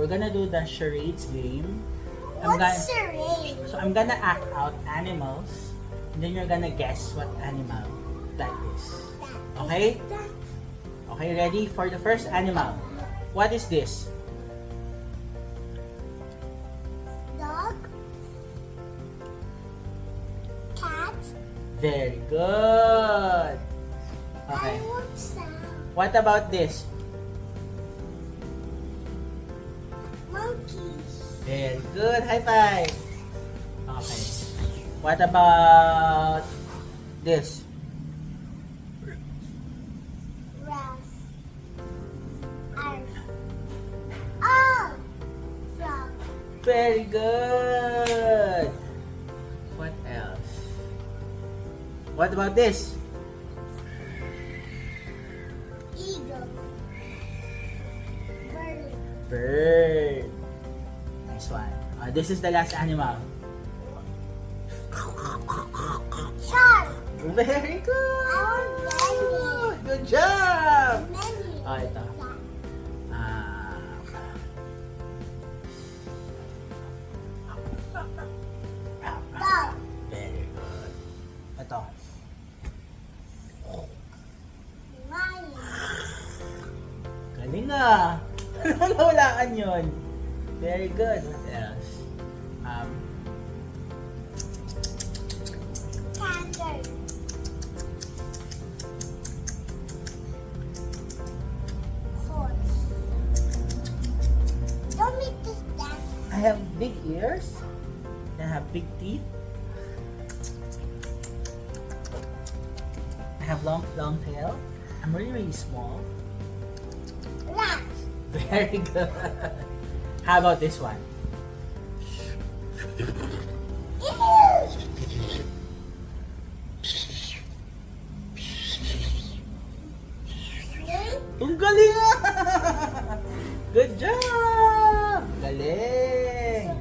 we're gonna do the charades game. What's charade? So I'm gonna act out animals, and then you're gonna guess what animal that is. Okay? Okay, ready for the first animal? What is this? Dog. Cat. Very good. Okay. I want some. What about this? Monkey. Very good. High five. Okay. What about this? Rat. Oh. Frog. Very good. What else? What about this? Eagle. Bird. Bird. Nice one. This is the last animal. Shark. Very good. I want many. Good job. Many. Ito. Dog. Very good. Ito. Lion. Galing ah. Nawalaan yun. Very good. What else? Tiger. Horse. Don't make this dance. I have big ears. I have big teeth. I have long tail. I'm really small. Rat. Very good. How about this one? Ang galing ah! Good job! Galing!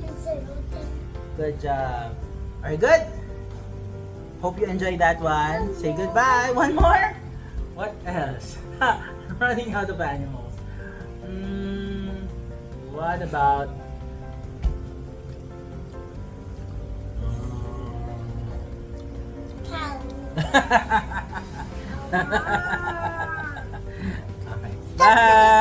Good job. Are you good? Hope you enjoyed that one. Say goodbye. One more. What else? I'm running out of animals. What about... Cow. Okay. Bye!